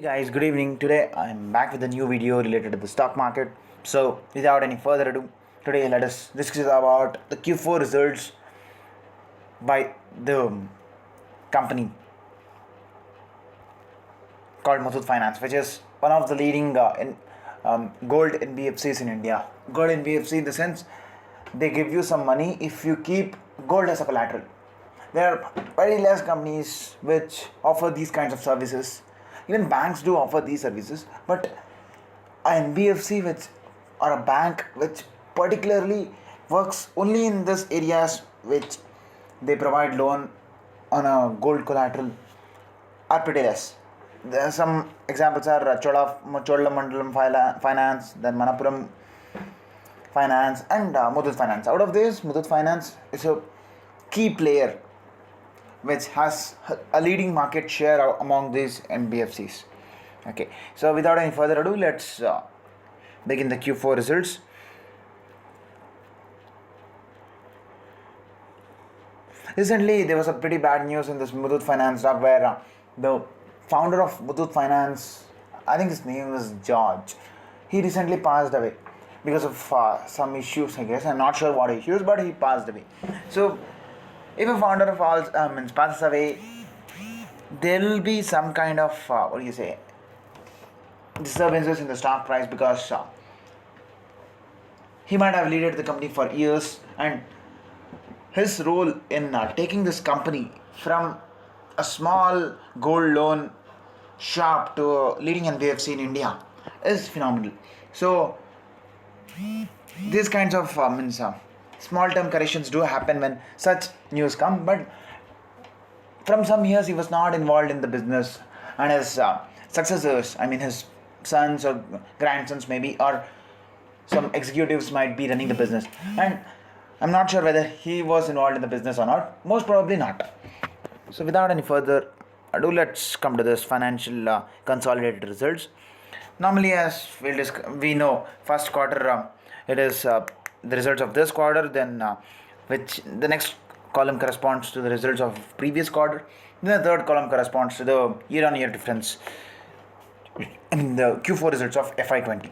Guys, good evening. Today I'm back with a new video related to the stock market. So, without any further ado, today let us discuss about the Q4 results by the company called Muthoot Finance, which is one of the leading gold NBFCs in India. Gold NBFC in the sense they give you some money if you keep gold as a collateral. There are very less companies which offer these kinds of services. Even banks do offer these services, but an NBFC which or a bank which particularly works only in this areas which they provide loan on a gold collateral are pretty less. There are some examples are Cholamandalam Finance, then Manappuram Finance, and Muthoot Finance. Out of this, Muthoot Finance is a key player which has a leading market share among these NBFCs. Okay, so without any further ado, let's begin the Q4 results. Recently, there was a pretty bad news in this Muthoot Finance stock where the founder of Muthoot Finance, I think his name is George, he recently passed away because of some issues, I guess. I'm not sure what issues, but he passed away. So, if a founder falls, passes away, there will be some kind of disturbances in the stock price because he might have led the company for years, and his role in taking this company from a small gold loan shop to a leading NBFC in India is phenomenal. So these kinds of small term corrections do happen when such news come, but from some years he was not involved in the business, and his successors, I mean his sons or grandsons maybe, or some executives might be running the business, and I'm not sure whether he was involved in the business or not. Most probably not. So without any further ado, let's come to this financial consolidated results. Normally, as we know, first quarter it is the results of this quarter, then which the next column corresponds to the results of previous quarter, then the third column corresponds to the year-on-year difference in the Q4 results of FY20.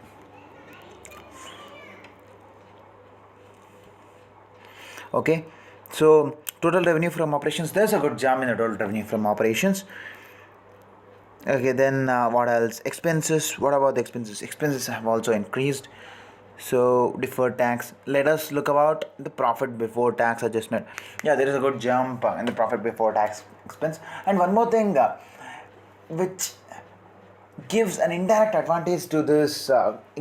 Okay, so total revenue from operations, there's a good jump in the total revenue from operations. Okay, then what else? Expenses. What about the expenses? Expenses have also increased. So deferred tax. Let us look about the profit before tax adjustment. Yeah, there is a good jump in the profit before tax expense. And one more thing, which gives an indirect advantage to this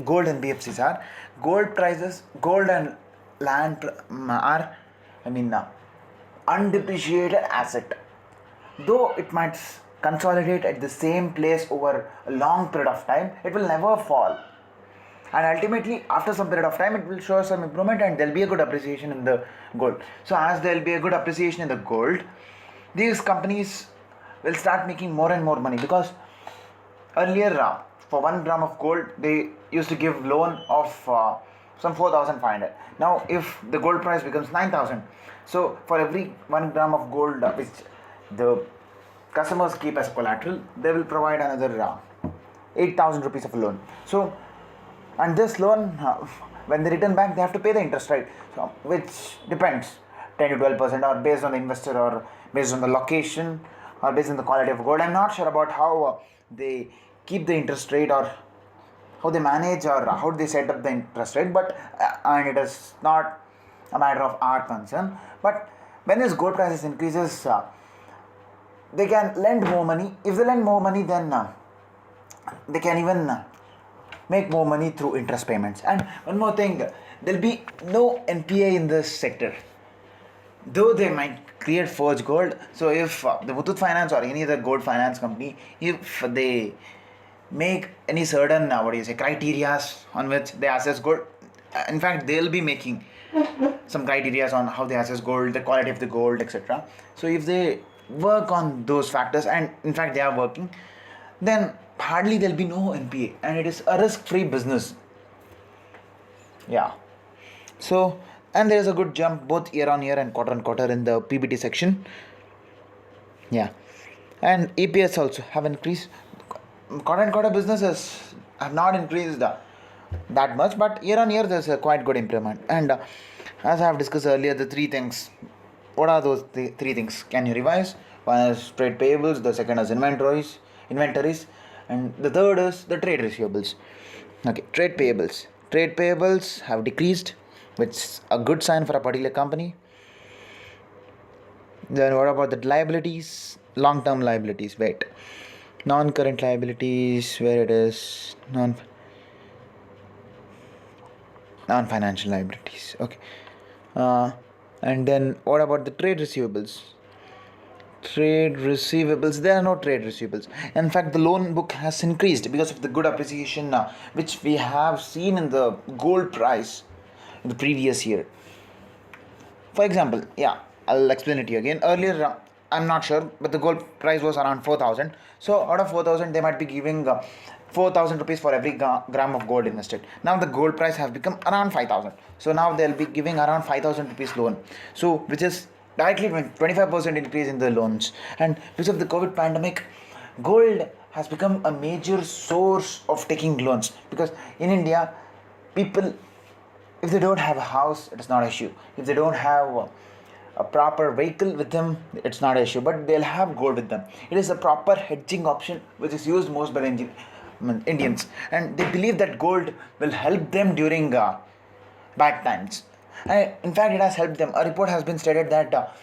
gold and BFCs are gold prices. Gold and land are, undepreciated asset. Though it might consolidate at the same place over a long period of time, it will never fall, and ultimately after some period of time it will show some improvement and there will be a good appreciation in the gold. So as there will be a good appreciation in the gold, these companies will start making more and more money, because earlier for 1 gram of gold they used to give loan of some 4,500. Now if the gold price becomes 9,000, so for every 1 gram of gold which the customers keep as collateral, they will provide another 8,000 rupees of a loan. So, and this loan, when they return back, they have to pay the interest rate, so which depends 10 to 12%, or based on the investor, or based on the location, or based on the quality of gold. I'm not sure about how they keep the interest rate, or how they manage, or how they set up the interest rate, but and it is not a matter of our concern. But when this gold prices increases, they can lend more money. If they lend more money, then they can even make more money through interest payments. And one more thing, there will be no NPA in this sector, though they might create forged gold. So if the Muthoot Finance or any other gold finance company, if they make any certain criterias on which they assess gold, in fact they'll be making some criterias on how they assess gold, the quality of the gold, etc. So if they work on those factors, and in fact they are working, then hardly there'll be no NPA, and it is a risk-free business. Yeah. So, and there is a good jump both year on year and quarter on quarter in the PBT section. Yeah. And EPS also have increased. content creator businesses have not increased that much, but year on year there's a quite good improvement. And as I have discussed earlier, the three things. What are those three things? Can you revise? One is trade payables, the second is inventories, and the third is the trade receivables. Okay, trade payables. Trade payables have decreased, which is a good sign for a particular company. Then what about the liabilities? Long-term liabilities. Wait, non-current liabilities. Where it is non-financial liabilities. Okay. Uh, and then what about the trade receivables? Trade receivables, there are no trade receivables. In fact, the loan book has increased because of the good appreciation which we have seen in the gold price in the previous year. For example, yeah, I'll explain it to you again. Earlier, I'm not sure, but the gold price was around 4,000. So out of 4,000, they might be giving 4,000 rupees for every gram of gold invested. Now the gold price have become around 5,000. So now they'll be giving around 5,000 rupees loan. So which is directly 25% increase in the loans. And because of the COVID pandemic, gold has become a major source of taking loans, because in India, people, if they don't have a house, it's not an issue. If they don't have a proper vehicle with them, it's not an issue, but they'll have gold with them. It is a proper hedging option which is used most by the Indians, and they believe that gold will help them during bad times. And in fact, it has helped them. A report has been stated that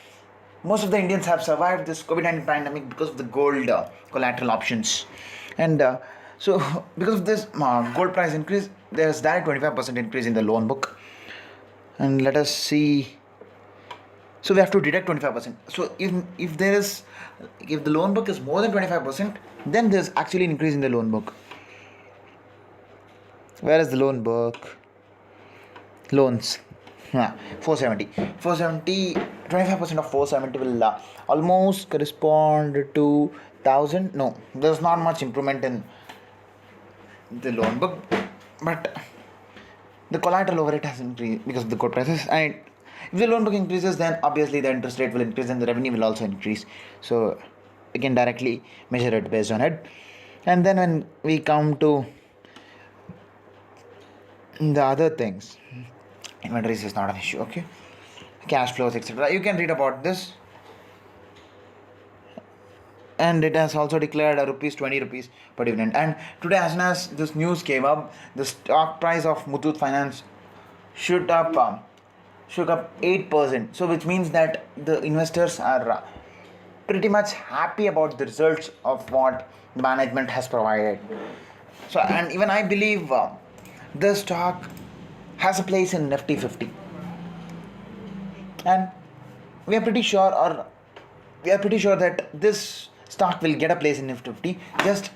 most of the Indians have survived this COVID-19 pandemic because of the gold collateral options. And so because of this gold price increase, there's direct 25% increase in the loan book. And let us see. So we have to deduct 25%. So if the loan book is more than 25%, then there's actually an increase in the loan book. Where is the loan book? Loans. 470. 25% of 470 will almost correspond to 1,000. No, there's not much improvement in the loan book, but the collateral over it has increased because of the gold prices. And if the loan book increases, then obviously the interest rate will increase and the revenue will also increase. So we can directly measure it based on it. And then when we come to the other things, inventories is not an issue. Okay, cash flows, etc., you can read about this. And it has also declared a rupees 20 rupees per dividend. And today, as soon as this news came up, the stock price of Muthoot Finance shook up 8%. So which means that the investors are pretty much happy about the results of what the management has provided. So, and even I believe the stock has a place in Nifty 50, and we are pretty sure that this stock will get a place in Nifty 50. Just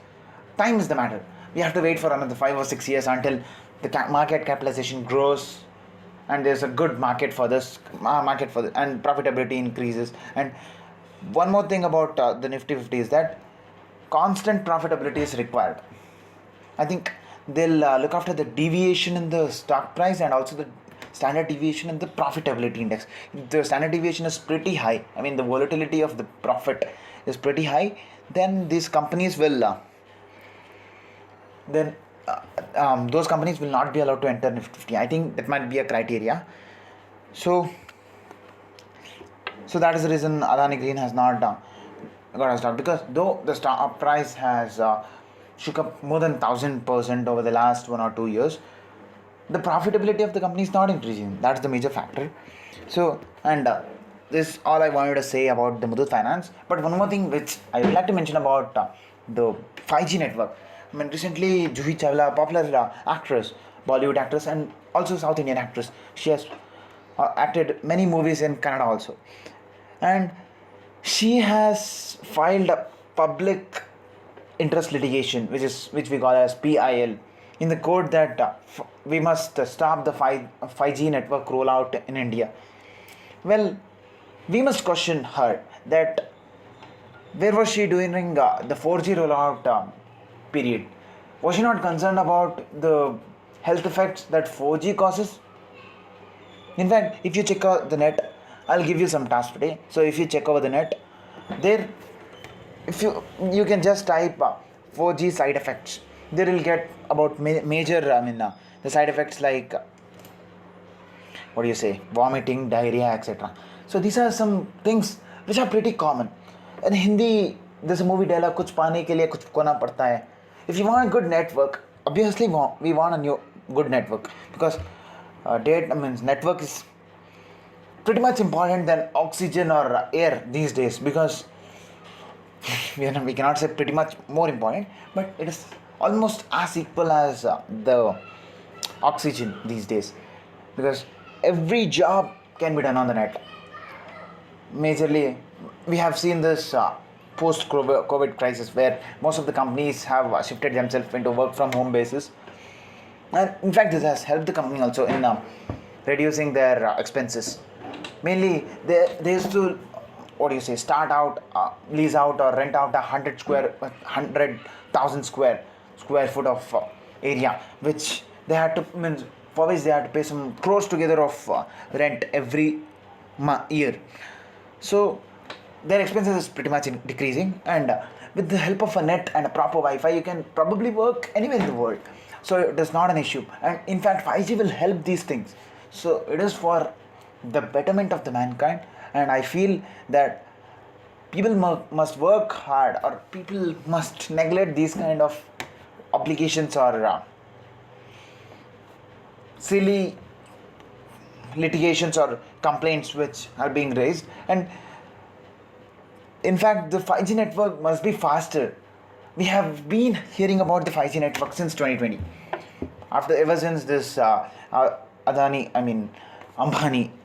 time is the matter. We have to wait for another 5 or 6 years until the market capitalization grows and there's a good market for this and profitability increases. And one more thing about the Nifty 50 is that constant profitability is required. I think they'll look after the deviation in the stock price and also the standard deviation in the profitability index. The standard deviation is pretty high, I mean the volatility of the profit is pretty high, then these companies will those companies will not be allowed to enter Nifty 50. I think that might be a criteria. So that is the reason Adani Green has not got a stock, because though the stock price has shook up more than 1,000% over the last 1 or 2 years, the profitability of the company is not increasing. That's the major factor. So, and this is all I wanted to say about the Muthoot Finance. But one more thing which I would like to mention about the 5G network. I mean, recently Juhi Chawla, popular actress, Bollywood actress and also South Indian actress, she has acted many movies in Kannada also, and she has filed a public interest litigation, which we call as PIL, in the court that we must stop the 5G network rollout in India. Well, we must question her that where was she during the 4G rollout period? Was she not concerned about the health effects that 4G causes? In fact, if you check out the net, I'll give you some tasks today. So if you check over the net, there, if you can just type 4G side effects. They will get about major, the side effects like, what do you say, vomiting, diarrhea, etc. So these are some things which are pretty common. In Hindi, there's a movie dialogue, कुछ पाने के लिए कुछ खोना पड़ता है. If you want a good network, obviously we want a new good network, because network is pretty much important than oxygen or air these days, because we cannot say pretty much more important, but it is almost as equal as the oxygen these days, because every job can be done on the net. Majorly, we have seen this post COVID crisis, where most of the companies have shifted themselves into work from home basis, and in fact this has helped the company also in reducing their expenses. Mainly they used to, what do you say, start out, lease out or rent out 100,000 square foot of area, which they had to, for which they had to pay some crores together of rent every year. So their expenses is pretty much decreasing, and with the help of a net and a proper Wi-Fi, you can probably work anywhere in the world. So it is not an issue, and in fact 5G will help these things. So it is for the betterment of the mankind, and I feel that people must work hard, or people must neglect these kind of obligations or silly litigations or complaints which are being raised. And in fact, the 5G network must be faster. We have been hearing about the 5G network since 2020. Ever since this Ambani,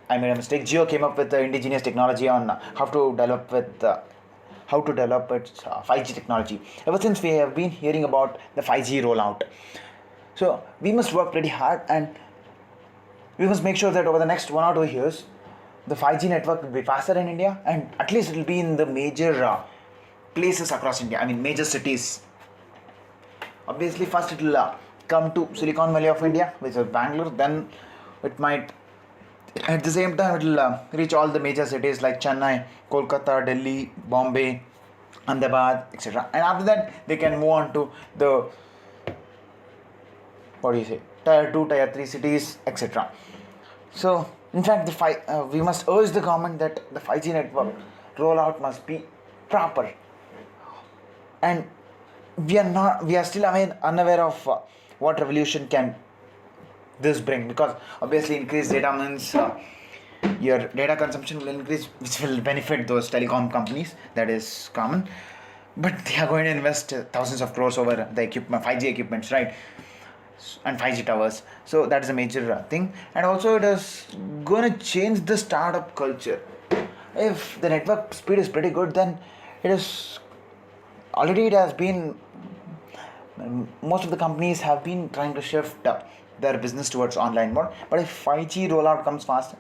I made a mistake. Jio came up with the indigenous technology on how to develop its 5G technology. Ever since, we have been hearing about the 5G rollout. So we must work pretty hard, and we must make sure that over the next 1 or 2 years, the 5G network will be faster in India, and at least it will be in the major places across India. Major cities. Obviously, first it will come to Silicon Valley of India, which is Bangalore. Then it might, at the same time, it will reach all the major cities like Chennai, Kolkata, Delhi, Bombay, Ahmedabad, etc. And after that, they can move on to the, tier 2, tier 3 cities, etc. So in fact, we must urge the government that the 5G network rollout must be proper, and we are still unaware of what revolution can this bring, because obviously increased data means your data consumption will increase, which will benefit those telecom companies. That is common, but they are going to invest thousands of crores over the 5G equipments, right? And 5G towers. So that is a major thing, and also it is going to change the startup culture. If the network speed is pretty good, then it has been, most of the companies have been trying to shift their business towards online mode. But if 5G rollout becomes faster,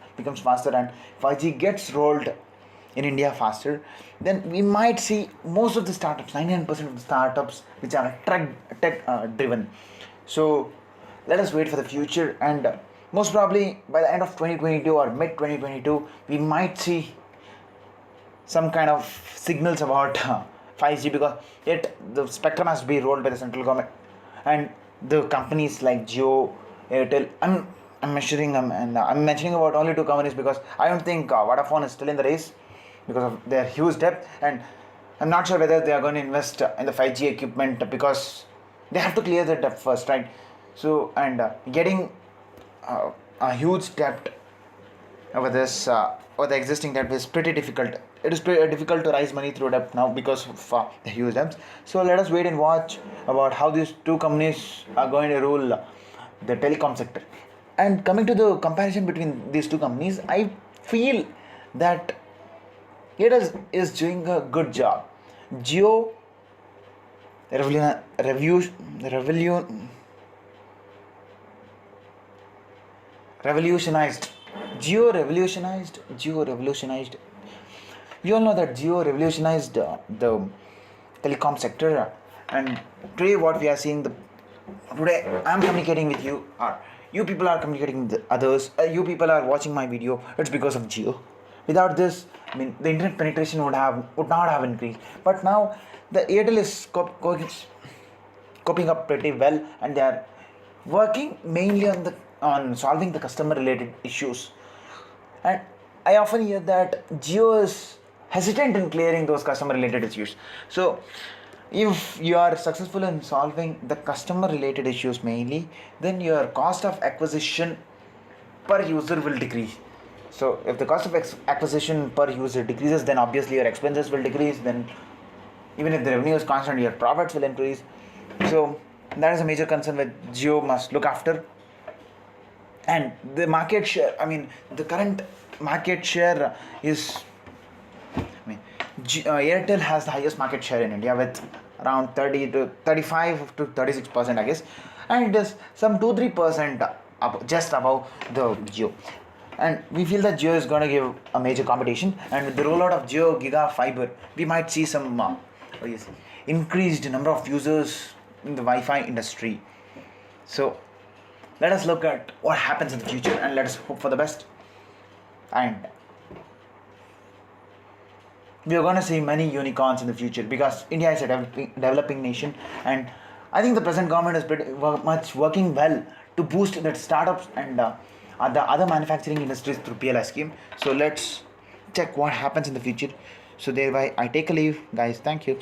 and 5G gets rolled in India faster, then we might see most of the startups, 99% of the startups, which are tech driven. So let us wait for the future, and most probably by the end of 2022 or mid 2022, we might see some kind of signals about 5G, because yet the spectrum has to be rolled by the central government, and the companies like Jio, Airtel. I'm mentioning about only 2 companies, because I don't think Vodafone is still in the race because of their huge debt, and I'm not sure whether they are going to invest in the 5G equipment, because they have to clear the debt first, right? So, and getting a huge debt over this or the existing debt is pretty difficult. It is pretty difficult to raise money through debt now because of the huge debts. So let us wait and watch about how these 2 companies are going to rule the telecom sector. And coming to the comparison between these 2 companies, I feel that Airtel is doing a good job. Jio revolutionized. Jio revolutionized. We all know that Jio revolutionized the telecom sector, and today what we are seeing, today I am communicating with you, or you people are communicating with others, you people are watching my video, it's because of Jio. Without this, the internet penetration would not have increased. But now the Airtel is coping up pretty well, and they are working mainly on solving the customer related issues. And I often hear that Jio is hesitant in clearing those customer related issues. So if you are successful in solving the customer related issues mainly, then your cost of acquisition per user will decrease. So if the cost of acquisition per user decreases, then obviously your expenses will decrease. Then even if the revenue is constant, your profits will increase. So that is a major concern that Jio must look after. And the market share, I mean, the current market share is, Airtel has the highest market share in India with around 30 to 35 to 36%, I guess, and it is some 2-3% just above the Jio. And we feel that Jio is going to give a major competition, and with the rollout of Jio Giga Fiber, we might see some increased number of users in the Wi-Fi industry. So let us look at what happens in the future, and let us hope for the best. And we are going to see many unicorns in the future, because India is a developing nation, and I think the present government is pretty much working well to boost the startups and the other manufacturing industries through PLI scheme. So let's check what happens in the future. So thereby I take a leave, guys. Thank you.